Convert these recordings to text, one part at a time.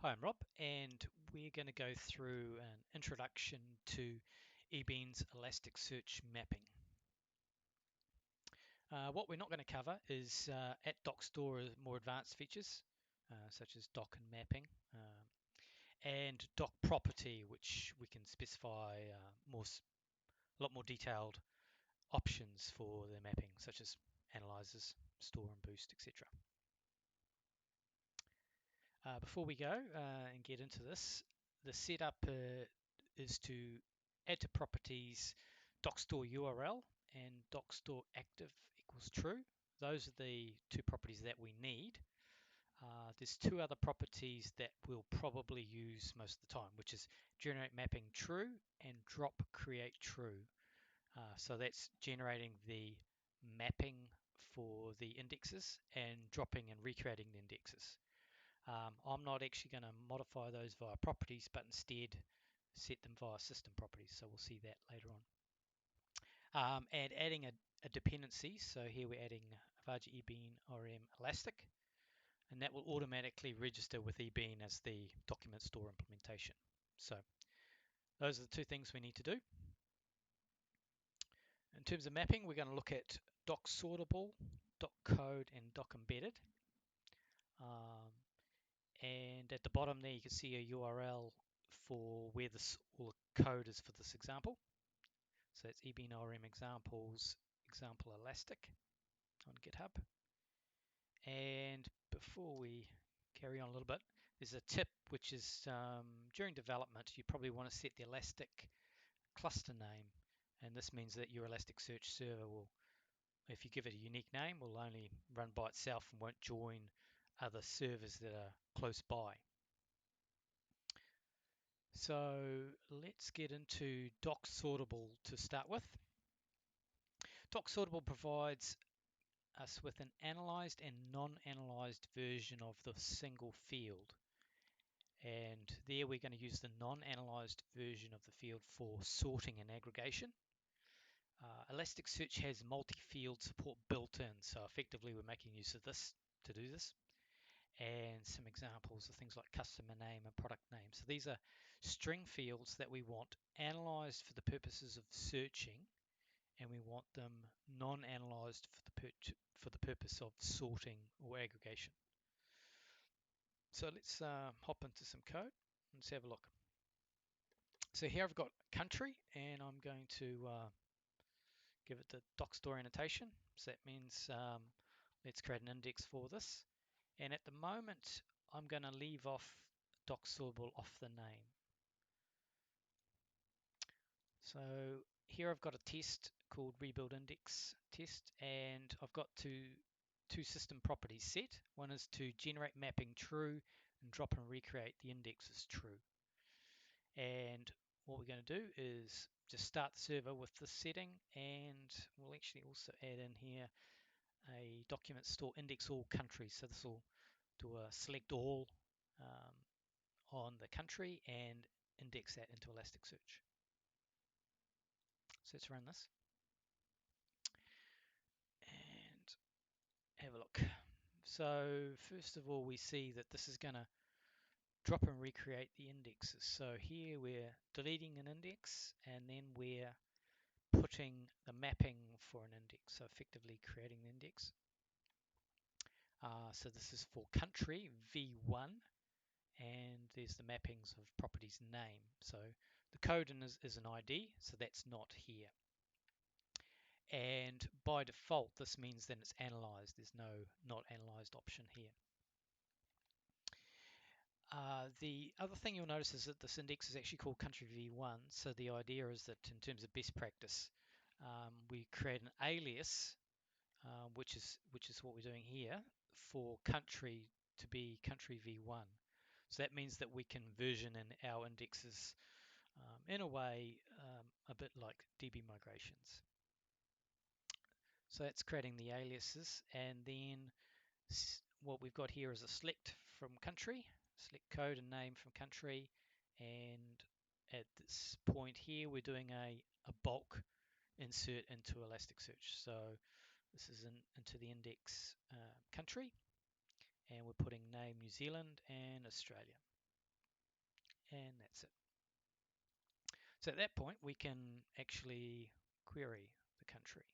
Hi, I'm Rob, and we're going to go through an introduction to Ebean's Elasticsearch mapping. What we're not going to cover is at DocStore more advanced features, such as doc and mapping, and doc property, which we can specify a lot more detailed options for the mapping, such as analyzers, store and boost, etc. Before we go and get into this, the setup is to add to properties docstore URL and docstore active equals true. Those are the two properties that we need. There's two other properties that we'll probably use most of the time, which is generate mapping true and drop create true. So that's generating the mapping for the indexes and dropping and recreating the indexes. I'm not actually going to modify those via properties, but instead set them via system properties. So we'll see that later on. And adding a dependency. So here we're adding Avaji Ebean ORM Elastic, and that will automatically register with Ebean as the document store implementation. So those are the two things we need to do. In terms of mapping, we're going to look at doc sortable, doc code, and doc embedded. And at the bottom there, you can see a URL for where all the code is for this example. So it's Ebean ORM examples, example elastic on GitHub. And before we carry on a little bit, there's a tip which is during development, you probably want to set the Elastic cluster name. And this means that your Elasticsearch server will, if you give it a unique name, will only run by itself and won't join other servers that are close by. So let's get into doc sortable to start with. Doc sortable provides us with an analyzed and non-analyzed version of the single field. And there we're going to use the non-analyzed version of the field for sorting and aggregation. Elasticsearch has multi-field support built in, so effectively we're making use of this to do this. And some examples of things like customer name and product name. So these are string fields that we want analyzed for the purposes of searching, and we want them non-analyzed for the purpose of sorting or aggregation. So let's hop into some code. Let's have a look. So here I've got country, and I'm going to give it the docstore annotation. So that means let's create an index for this. And at the moment, I'm going to leave off doc sortable off the name. So here I've got a test called rebuild index test, and I've got two system properties set. One is to generate mapping true and drop and recreate the index as true. And what we're going to do is just start the server with this setting, and we'll actually also add in here a document store index all countries. So this will do a select all on the country and index that into Elasticsearch. So let's run this and have a look. So first of all, we see that this is going to drop and recreate the indexes. So here we're deleting an index, and then we're putting the mapping for an index, so effectively creating the index. So this is for country V1, and there's the mappings of properties name. So the code is an ID, so that's not here. And by default, this means then it's analyzed. There's no not analyzed option here. The other thing you'll notice is that this index is actually called country V1. So the idea is that in terms of best practice, we create an alias, which is what we're doing here, for country to be country V1. So that means that we can version in our indexes in a way a bit like DB migrations. So that's creating the aliases, and then what we've got here is a select from country, select code and name from country, and at this point here we're doing a bulk insert into Elasticsearch. So this is into the index country, and we're putting name New Zealand and Australia. and that's it. So at that point, we can actually query the country.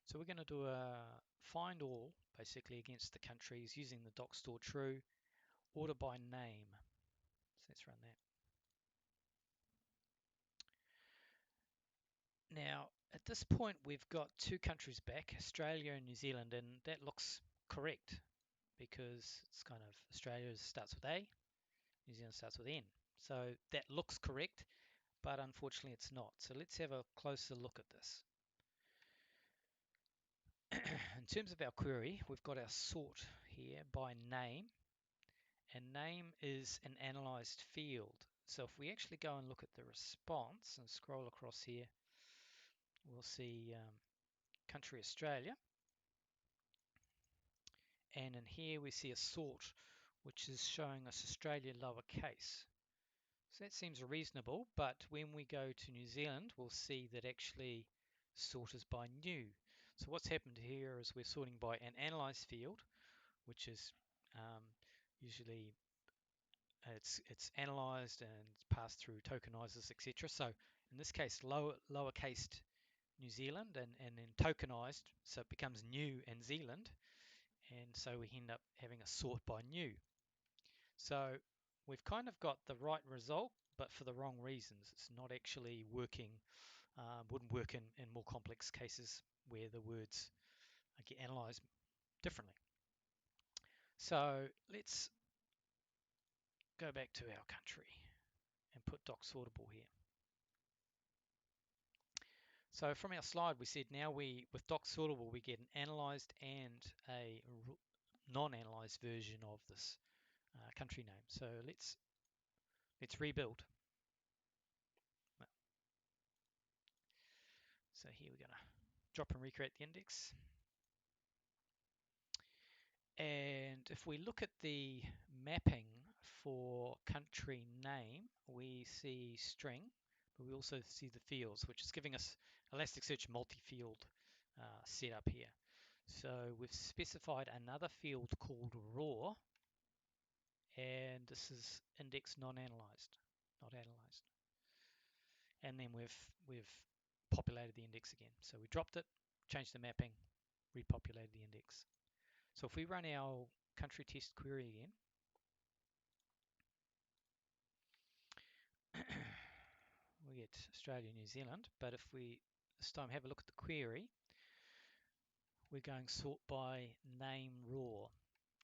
So we're going to do a find all, basically, against the countries using the doc store true, order by name. So let's run that. Now, at this point, we've got two countries back, Australia and New Zealand, and that looks correct because it's kind of Australia starts with A, New Zealand starts with N. So that looks correct, but unfortunately it's not. So let's have a closer look at this. In terms of our query, we've got our sort here by name, and name is an analyzed field. So if we actually go and look at the response and scroll across here, we'll see country Australia, and in here we see a sort which is showing us Australia lowercase. So that seems reasonable, but when we go to New Zealand, we'll see that actually sort is by new. So what's happened here is we're sorting by an analyzed field, which is usually it's analyzed and it's passed through tokenizers, etc. So in this case, lowercase New Zealand and then tokenized, so it becomes new and Zealand, and so we end up having a sort by new. So we've kind of got the right result, but for the wrong reasons. It's not actually working, wouldn't work in more complex cases where the words get analyzed differently. So let's go back to our country and put doc sortable here. So from our slide, we said now with doc sortable, we get an analyzed and a non-analyzed version of this country name. So let's rebuild. So here we're going to drop and recreate the index. And if we look at the mapping for country name, we see string, but we also see the fields, which is giving us ElasticSearch multi-field setup here. So we've specified another field called raw, and this is index non-analyzed, not analyzed. And then we've populated the index again. So we dropped it, changed the mapping, repopulated the index. So if we run our country test query again, we get Australia, New Zealand, but if we this time have a look at the query, we're going sort by name raw.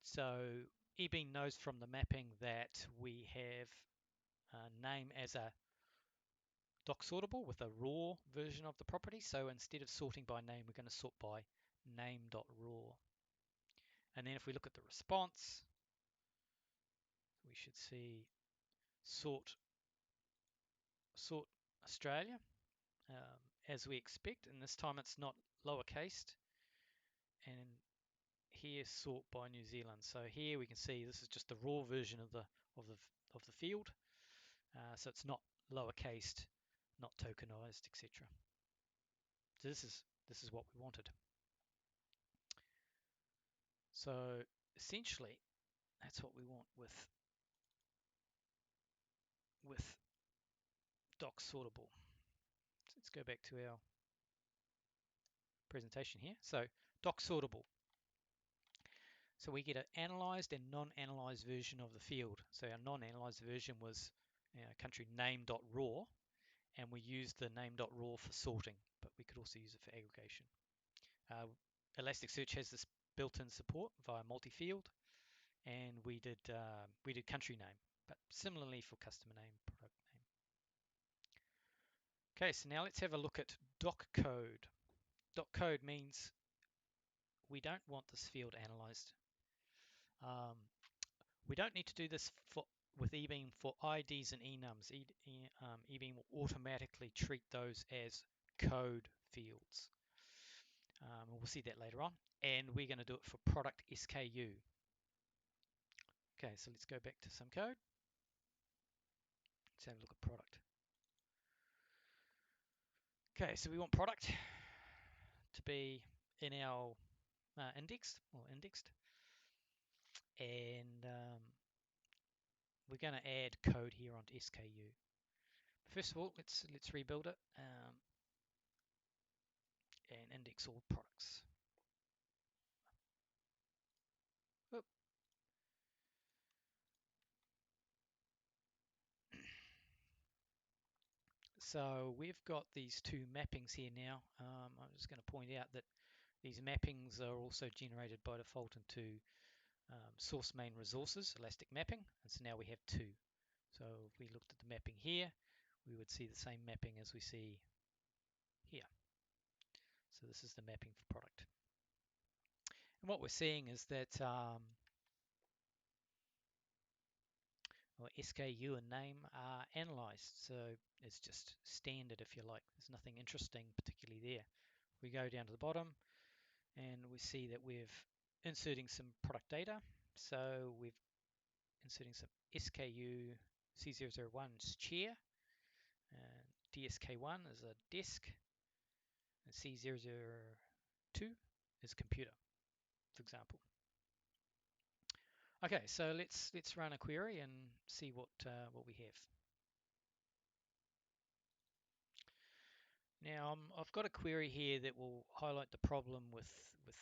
So Ebean knows from the mapping that we have name as a doc sortable with a raw version of the property. So instead of sorting by name, we're going to sort by name.raw. And then if we look at the response, we should see sort Australia as we expect, and this time it's not lowercase, and here sort by New Zealand. So here we can see this is just the raw version of the field, so it's not lowercase, not tokenized, etc. So this is what we wanted. So essentially, that's what we want with doc sortable. So let's go back to our presentation here. So doc sortable. So we get an analyzed and non-analyzed version of the field. So our non-analyzed version was country name.raw, and we used the name.raw for sorting, but we could also use it for aggregation. Elasticsearch has this built-in support via multi-field, and we did country name, but similarly for customer name, product name. Okay, so now let's have a look at doc code. Doc code means we don't want this field analyzed. We don't need to do this with Ebean for IDs and enums. Ebean will automatically treat those as code fields. We'll see that later on. And we're going to do it for product SKU. Okay, so let's go back to some code. Let's have a look at product. Okay, so we want product to be in our indexed, and we're going to add code here onto SKU. First of all, let's rebuild it and index all products. Oop. So we've got these two mappings here now. I'm just going to point out that these mappings are also generated by default into source main resources, Elastic Mapping, and so now we have two. So if we looked at the mapping here, we would see the same mapping as we see here. So this is the mapping for product. And what we're seeing is that SKU and name are analyzed. So it's just standard, if you like. There's nothing interesting particularly there. We go down to the bottom and we see that we're inserting some product data. So we're inserting some SKU C001 is chair, and DSK1 is a desk, and C002 is computer, for example. Okay, so let's run a query and see what we have. Now I've got a query here that will highlight the problem with this.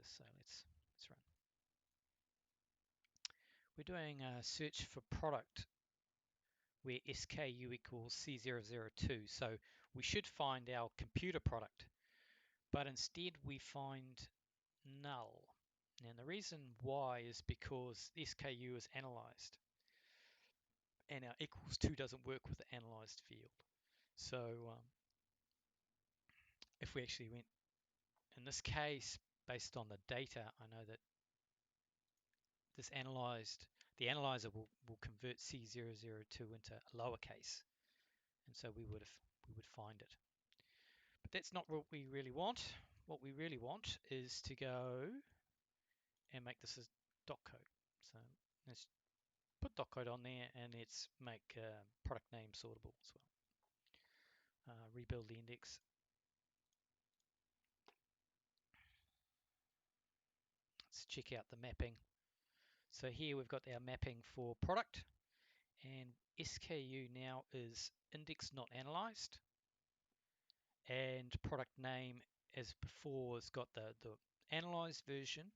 So let's run. We're doing a search for product where SKU equals C002. So we should find our computer product, but instead we find null. And the reason why is because SKU is analyzed and our equals to doesn't work with the analyzed field. So if we actually went, in this case, based on the data, I know that this the analyzer will convert C002 into a lowercase, and so we would find it. But that's not what we really want. What we really want is to go and make this as doc code. So let's put doc code on there, and let's make product name sortable as well. Rebuild the index. Let's check out the mapping. So here we've got our mapping for product, and SKU now is index not analyzed, and product name as before has got the analyzed version,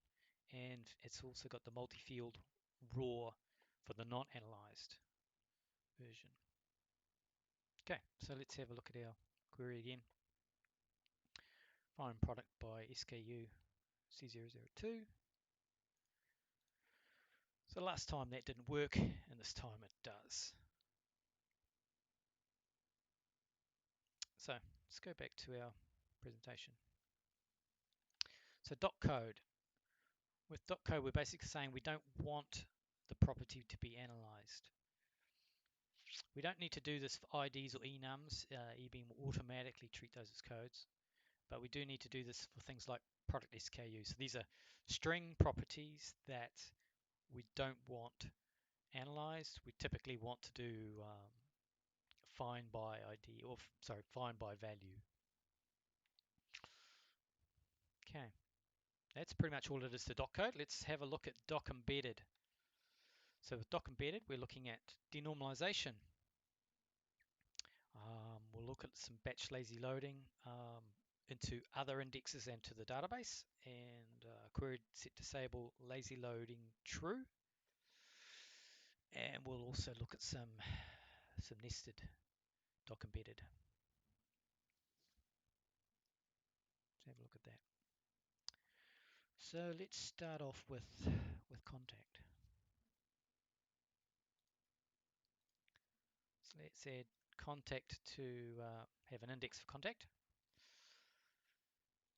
and it's also got the multi-field raw for the non-analyzed version. Okay, so let's have a look at our query again. Find product by SKU C002. So last time that didn't work, and this time it does. So let's go back to our presentation. So dot code. With dot code, we're basically saying we don't want the property to be analyzed. We don't need to do this for IDs or enums. Ebean will automatically treat those as codes. But we do need to do this for things like product SKU. So these are string properties that we don't want analyzed. We typically want to do find by ID, or sorry, find by value. Okay, that's pretty much all it is to doc code. Let's have a look at doc embedded. So with doc embedded, we're looking at denormalization. We'll look at some batch lazy loading into other indexes and to the database, and query set disable lazy loading true. And we'll also look at some nested doc embedded. Let's have a look at that. So let's start off with contact. So let's add contact to have an index for contact.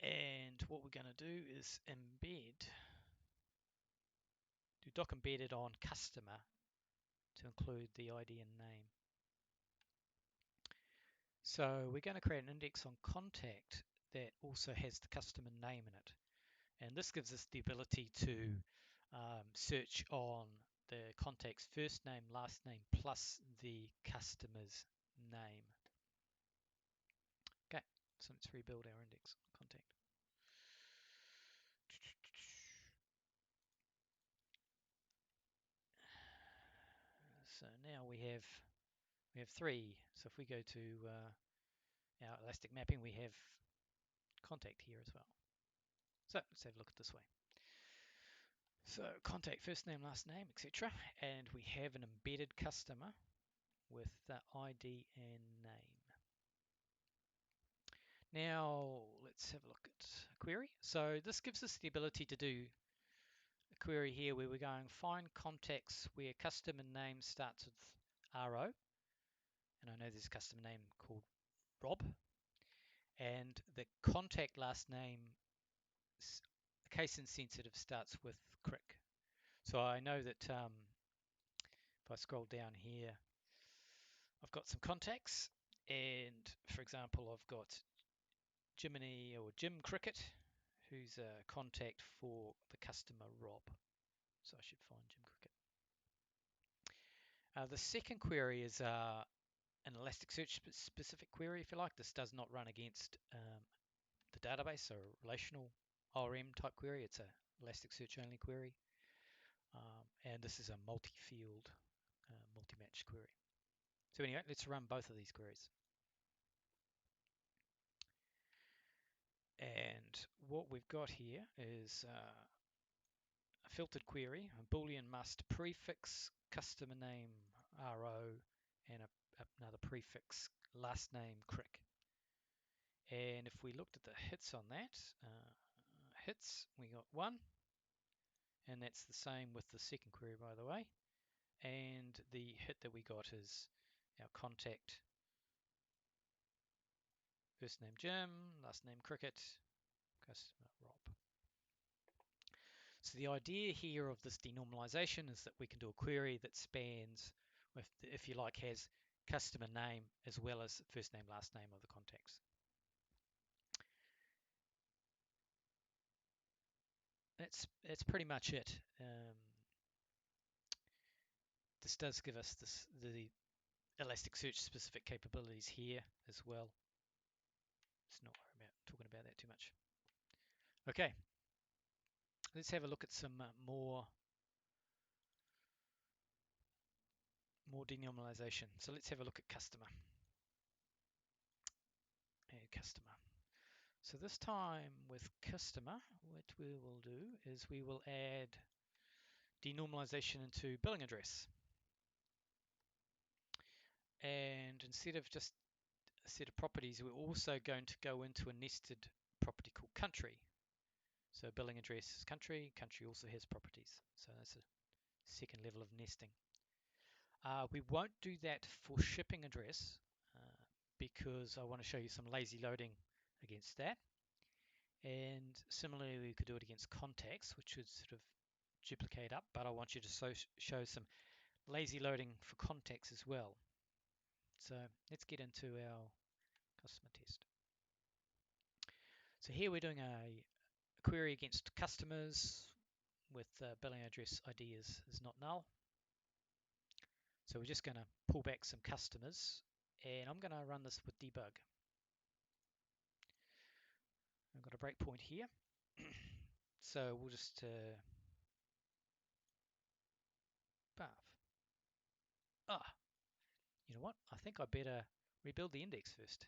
And what we're going to do is embed, do doc embedded on customer to include the ID and name. So we're going to create an index on contact that also has the customer name in it. And this gives us the ability to search on the contact's first name, last name, plus the customer's name. Okay, so let's rebuild our index on contact. So now we have three. So if we go to our elastic mapping, we have contact here as well. So let's have a look at this way. So contact, first name, last name, etc. And we have an embedded customer with the ID and name. Now let's have a look at a query. So this gives us the ability to do a query here where we're going find contacts where customer name starts with RO. And I know there's a customer name called Rob. And the contact last name, case insensitive, starts with crick. So I know that if I scroll down here, I've got some contacts, and for example, I've got Jiminy or Jim Cricket, who's a contact for the customer Rob. So I should find Jim Cricket. The second query is an Elasticsearch specific query, if you like. This does not run against the database, so a relational ORM type query. It's a Elasticsearch only query. And this is a multi-field, multi-match query. So anyway, let's run both of these queries. And what we've got here is a filtered query, a Boolean must prefix customer name RO and another prefix last name crick. And if we looked at the hits on that, hits, we got 1, and that's the same with the second query, by the way. And the hit that we got is our contact, first name Jim, last name Cricket, customer Rob. So the idea here of this denormalization is that we can do a query that spans, if you like, has customer name as well as first name, last name of the contacts. That's pretty much it. This does give us the Elasticsearch specific capabilities here as well. Let's not worry about talking about that too much. Okay, let's have a look at some more denormalization. So let's have a look at customer. Add customer. So this time with customer, what we will do is we will add denormalization into billing address. And instead of just a set of properties, we're also going to go into a nested property called country. So billing address is country, country also has properties. So that's a second level of nesting. We won't do that for shipping address because I want to show you some lazy loading against that. And similarly, we could do it against contacts, which would sort of duplicate up, but I want you to show some lazy loading for contacts as well. So let's get into our customer test. So here we're doing a query against customers with billing address ID is not null. So we're just going to pull back some customers, and I'm going to run this with debug. I've got a breakpoint here. So we'll just you know what? I think I better rebuild the index first.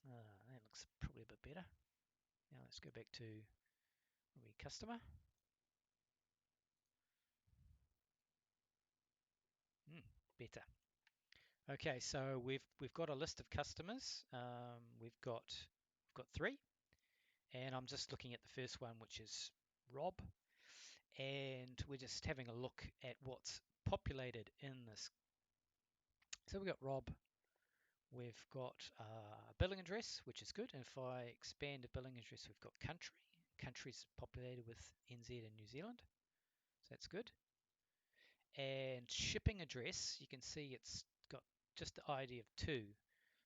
That looks probably a bit better. Now let's go back to customer. Better. Okay, so we've got a list of customers. We've got 3, and I'm just looking at the first one, which is Rob, and we're just having a look at what's populated in this. So we've got Rob. We've got a billing address, which is good. And if I expand the billing address, we've got country. Country's populated with NZ and New Zealand, so that's good. And shipping address, you can see it's got just the ID of 2.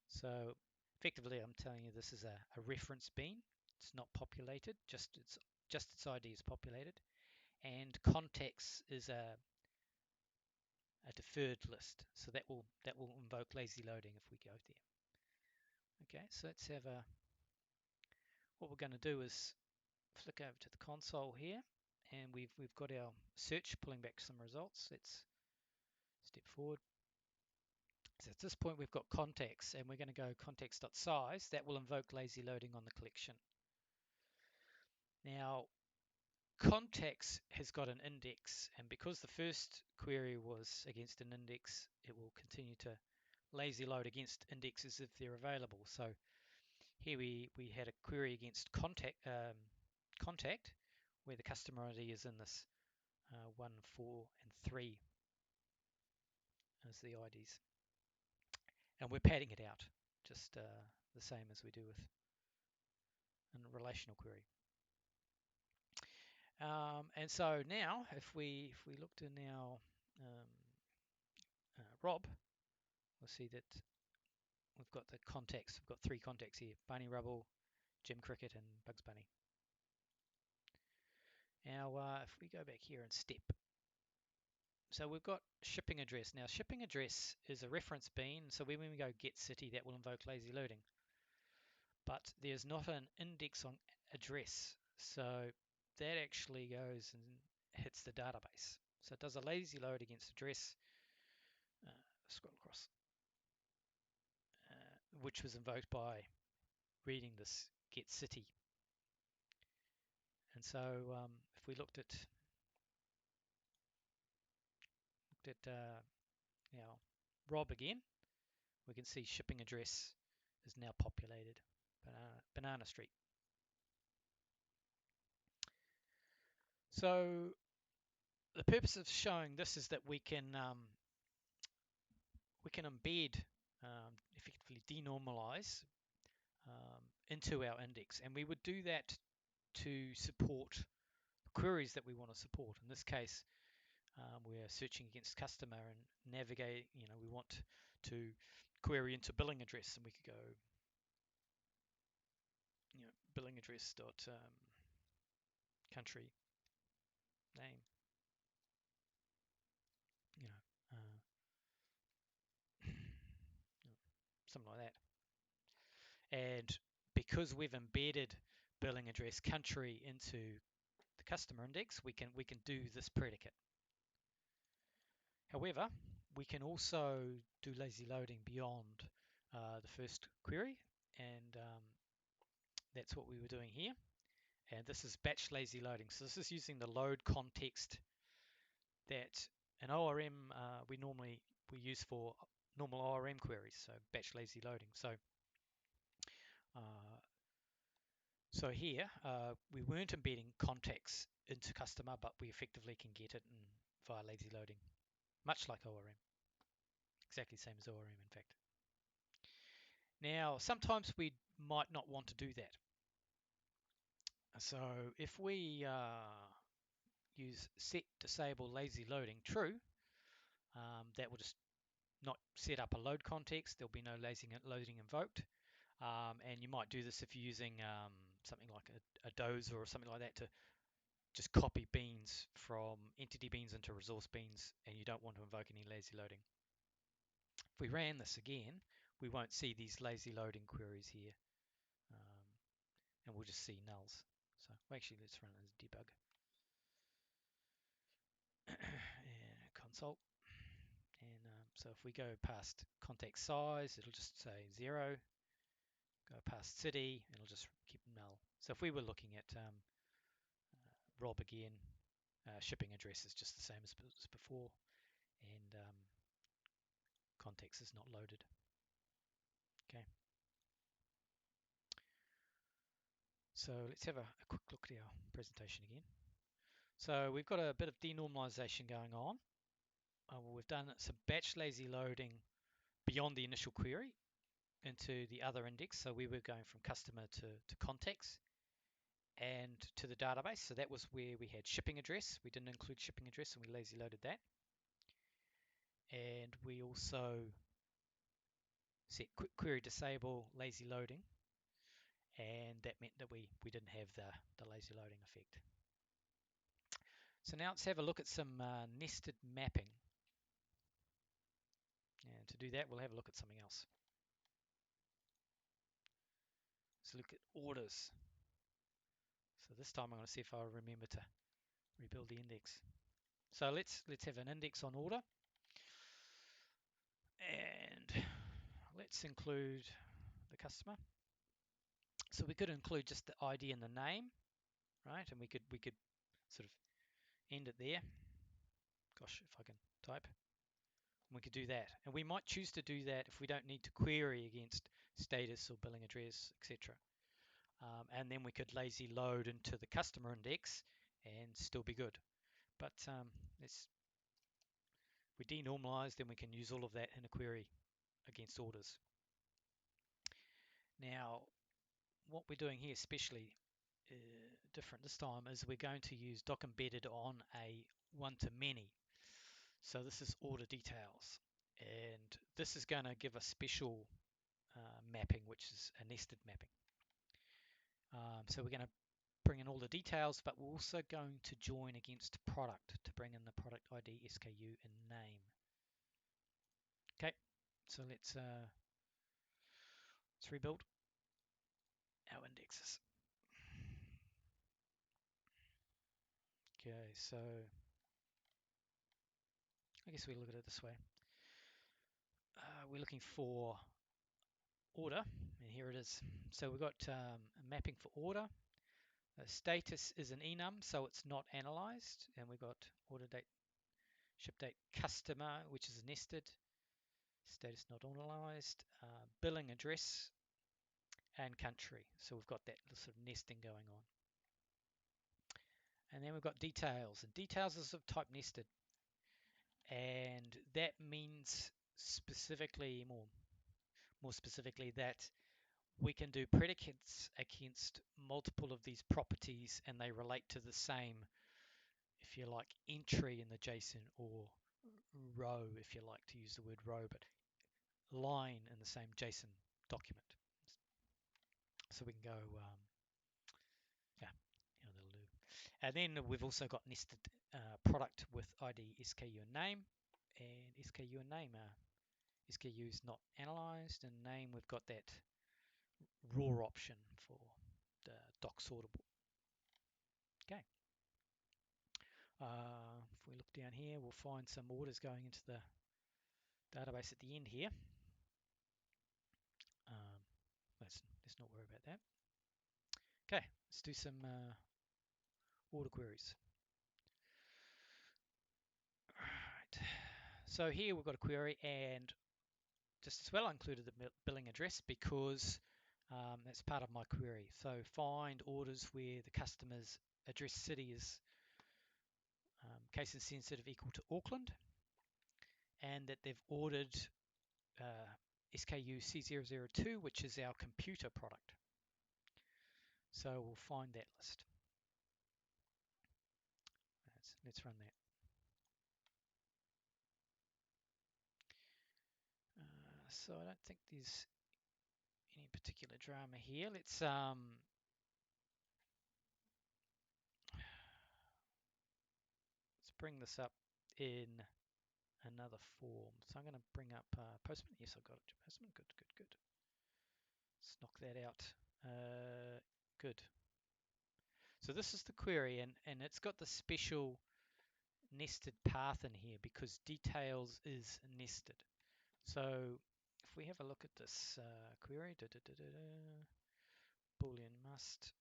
So effectively, I'm telling you this is a reference bean. It's not populated, just its ID is populated. And contacts is a deferred list, so that will invoke lazy loading if we go there. Okay, so let's have what we're going to do is flick over to the console here, and we've got our search pulling back some results. Let's step forward. So at this point we've got contacts, and we're going to go contacts.size. That will invoke lazy loading on the collection. Now contacts has got an index, and because the first query was against an index, it will continue to lazy load against indexes if they're available. So here we had a query against contact where the customer ID is in this 1, 4, and 3 as the IDs. And we're padding it out, just the same as we do with a relational query. And so now, if we looked in our Rob, we'll see that we've got the contacts. We've got 3 contacts here: Barney Rubble, Jim Cricket, and Bugs Bunny. Now, if we go back here and step, so we've got shipping address. Now, shipping address is a reference bean, so when we go get city, that will invoke lazy loading. But there's not an index on address, so that actually goes and hits the database. So it does a lazy load against address. Scroll across, which was invoked by reading this get city. And so if we looked at Rob again, we can see shipping address is now populated, Banana Street. So the purpose of showing this is that we can embed, effectively denormalize into our index, and we would do that to support queries that we want to support. In this case, we're searching against customer and navigate. We want to query into billing address, and we could go, billing address dot country name, something like that. And because we've embedded billing address country into the customer index, we can do this predicate. However, we can also do lazy loading beyond the first query, and that's what we were doing here. And this is batch lazy loading. So this is using the load context that an ORM we use for normal ORM queries, so batch lazy loading. So here we weren't embedding contacts into customer, but we effectively can get it via lazy loading, much like ORM, exactly the same as ORM in fact. Now sometimes we might not want to do that. So if we use set disable lazy loading true, that will just not set up a load context. There'll be no lazy loading invoked. And you might do this if you're using something like a dozer or something like that to just copy beans from entity beans into resource beans, and you don't want to invoke any lazy loading. If we ran this again, we won't see these lazy loading queries here, and we'll just see nulls. So actually, let's run it as debug. And console. And so if we go past contact size, it'll just say 0. Go past city, it'll just keep null. So if we were looking at Rob again, shipping address is just the same as before, and context is not loaded. Okay. So let's have a quick look at our presentation again. So we've got a bit of denormalization going on. We've done some batch lazy loading beyond the initial query into the other index. So we were going from customer to contacts and to the database. So that was where we had shipping address. We didn't include shipping address, and we lazy loaded that. And we also set query disable lazy loading, and that meant that we didn't have the lazy loading effect. So now let's have a look at some nested mapping. And to do that, we'll have a look at something else. Let's look at orders. So this time I'm going to see if I remember to rebuild the index. So let's have an index on order, and let's include the customer. So we could include just the ID and the name, right? And we could sort of end it there. Gosh, if I can type. We could do that, and we might choose to do that if we don't need to query against status or billing address, etc. And then we could lazy load into the customer index and still be good. But if we denormalize, then we can use all of that in a query against orders. Now, what we're doing here, especially different this time, is we're going to use doc embedded on a one-to-many. So this is order details, and this is going to give a special mapping, which is a nested mapping. So we're going to bring in all the details, but we're also going to join against product to bring in the product ID, SKU, and name. Okay, so let's rebuild our indexes. Okay, so I guess we look at it this way. We're looking for order, and here it is. So we've got a mapping for order. Status is an enum, so it's not analyzed, and we've got order date, ship date, customer, which is nested. Status not analyzed. Billing address and country. So we've got that sort of nesting going on. And then we've got details, and details is of type nested, and that means specifically more specifically that we can do predicates against multiple of these properties, and they relate to the same, if you like, entry in the JSON, or row, if you like to use the word row, but line in the same JSON document. So we can go, yeah, that'll do. And then we've also got nested product with ID, SKU, and name. And SKU and name are SKU is not analyzed, and name we've got that raw option for the doc sortable. Okay. If we look down here, we'll find some orders going into the database at the end here. Let's not worry about that. Okay, let's do some order queries. All right. So here we've got a query, and just as well I included the billing address because that's part of my query. So find orders where the customer's address city is case insensitive equal to Auckland, and that they've ordered SKU C002, which is our computer product. So we'll find that list. Let's run that. So I don't think there's any particular drama here. Let's bring this up in another form. So I'm going to bring up Postman. Yes, I got it. Postman. Good. Let's knock that out. Good. So this is the query, and it's got the special nested path in here because details is nested. So if we have a look at this query, Boolean must,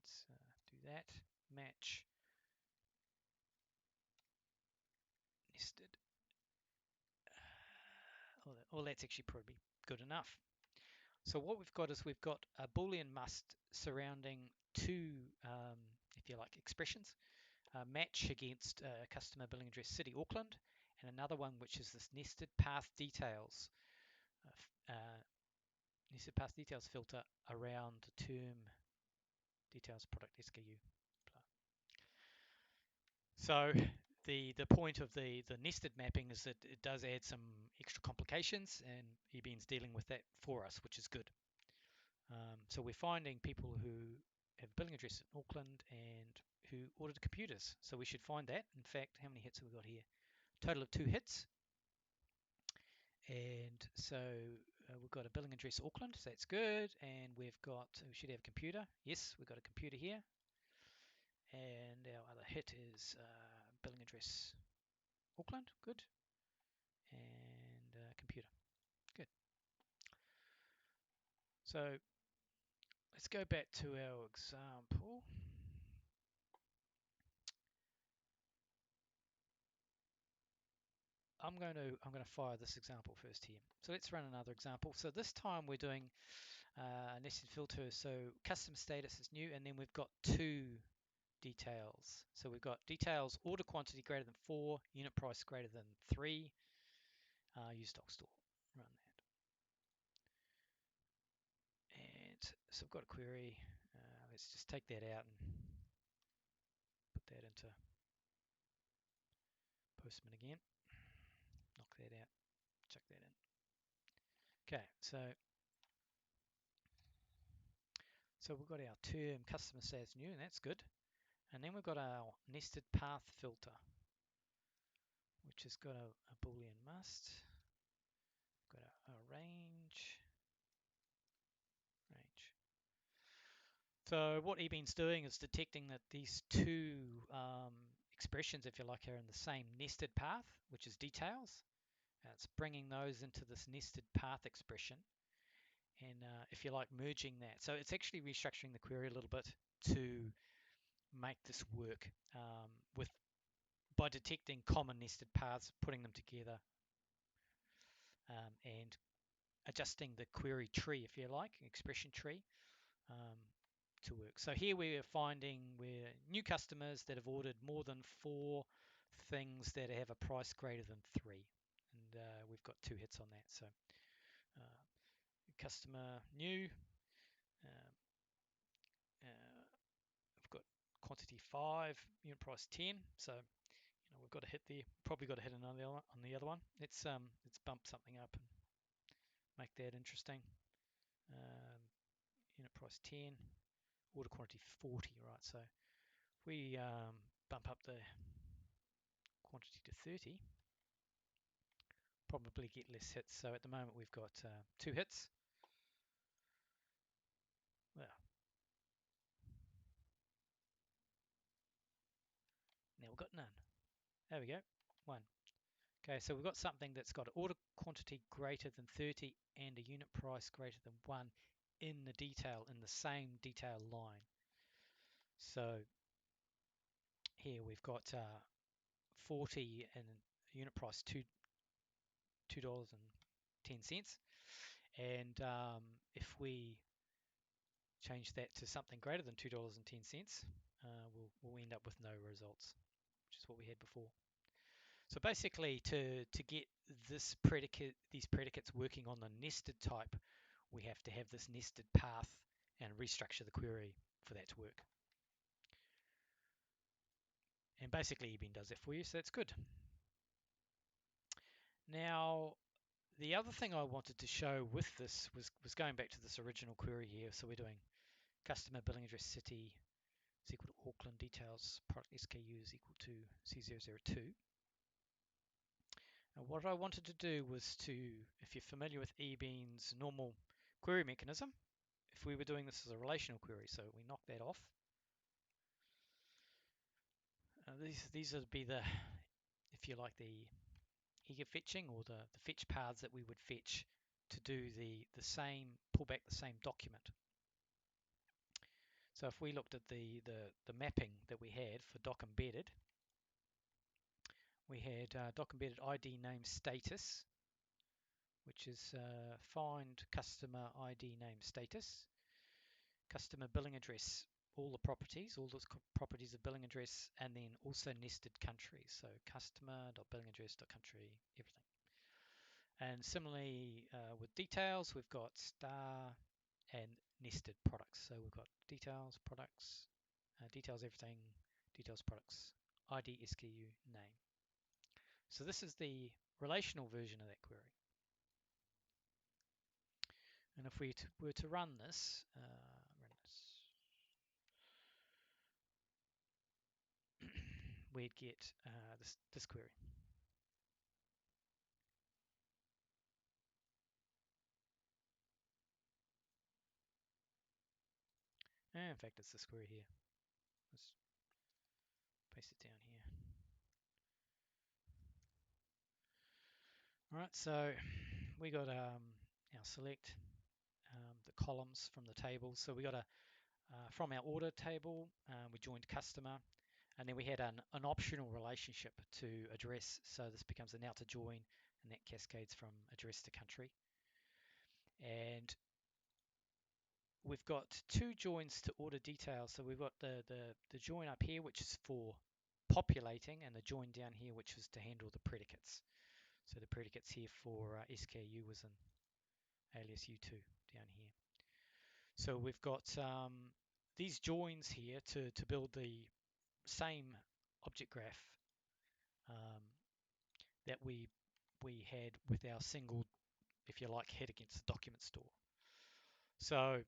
let's do that, match nested. Well, that's actually probably good enough. So what we've got is we've got a Boolean must surrounding two, if you like, expressions. Match against customer billing address city Auckland, and another one which is this nested path details. Nested path details filter around the term details product SKU. So the point of the nested mapping is that it does add some extra complications, and Ebean's dealing with that for us, which is good. So we're finding people who have a billing address in Auckland and who ordered computers. So we should find that. In fact, how many hits have we got here? Total of 2 hits. And so we've got a billing address Auckland, so that's good. And we should have a computer. Yes, we've got a computer here. And our other hit is billing address Auckland, good. And computer, good. So let's go back to our example. I'm going to fire this example first here. So let's run another example. So this time we're doing a nested filter. So custom status is new, and then we've got two details. So we've got details order quantity greater than 4, unit price greater than 3, use stock store. Run that. And so I've got a query. Let's just take that out and put that into Postman again. Knock that out, chuck that in. Okay, so we've got our term customer status new, and that's good. And then we've got our nested path filter, which has got a Boolean must. Got a range. So what Ebean's doing is detecting that these two expressions, if you like, are in the same nested path, which is details. It's bringing those into this nested path expression, and if you like, merging that. So it's actually restructuring the query a little bit to make this work by detecting common nested paths, putting them together, and adjusting the query tree, if you like, expression tree, to work. So here we're finding we're new customers that have ordered more than 4 things that have a price greater than 3, and we've got 2 hits on that. So customer new, we've got quantity 5, unit price 10. So we've got a hit there. Probably got a hit another one on the other one. Let's bump something up and make that interesting. Unit price 10, order quantity 40, right? So if we bump up the quantity to 30, probably get less hits. So at the moment we've got 2 hits. Well, now we've got none. There we go, 1. Okay, so we've got something that's got an order quantity greater than 30 and a unit price greater than 1 in the detail, in the same detail line. So here we've got 40 and unit price $2.10. And if we change that to something greater than $2.10, we'll end up with no results, which is what we had before. So basically, to get these predicates working on the nested type, we have to have this nested path and restructure the query for that to work. And basically, Ebean does that for you, so that's good. Now, the other thing I wanted to show with this was going back to this original query here. So we're doing customer billing address city is equal to Auckland, details product SKU is equal to C002. Now what I wanted to do was to, if you're familiar with Ebean's normal query mechanism, if we were doing this as a relational query, so we knock that off. These would be the, if you like, the eager fetching, or the fetch paths that we would fetch to do the same, pull back the same document. So if we looked at the mapping that we had for doc embedded, we had doc embedded ID name status, which is find customer ID name status, customer billing address, all the properties, all those properties of billing address, and then also nested countries. So customer.billingaddress.country, everything. And similarly with details, we've got star and nested products. So we've got details, products, details everything, details products, ID, SKU, name. So this is the relational version of that query. And if we were to run this, we'd get this query. And in fact, it's the square here. Let's paste it down here. All right, so we got our select the columns from the table. So we got from our order table, we joined customer, and then we had an optional relationship to address. So this becomes an outer join, and that cascades from address to country. And we've got two joins to order details. So we've got the join up here, which is for populating, and the join down here, which is to handle the predicates. So the predicates here for SKU was an alias U2 down here. So we've got these joins here to build the same object graph that we had with our single, if you like, head against the document store. So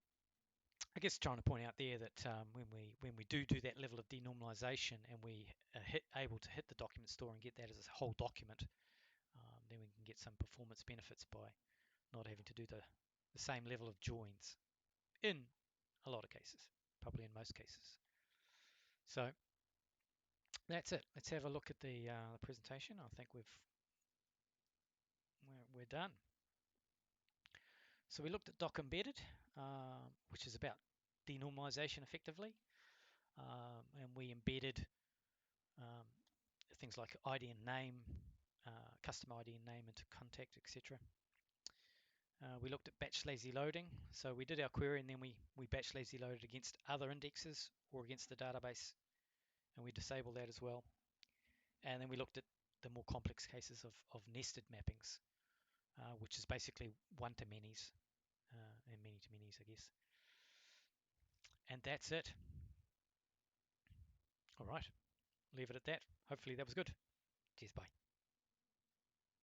I guess trying to point out there that when we do that level of denormalization and we are able to hit the document store and get that as a whole document, then we can get some performance benefits by not having to do the same level of joins in a lot of cases, probably in most cases. So that's it. Let's have a look at the presentation. I think we're done. So we looked at doc embedded, which is about denormalization effectively, and we embedded things like ID and name, custom ID and name into contact, etc. We looked at batch lazy loading. So we did our query and then we batch lazy loaded against other indexes or against the database, and we disabled that as well. And then we looked at the more complex cases of nested mappings, which is basically one-to-manys and many-to-manys, I guess. And that's it. All right, leave it at that. Hopefully that was good. Cheers, bye.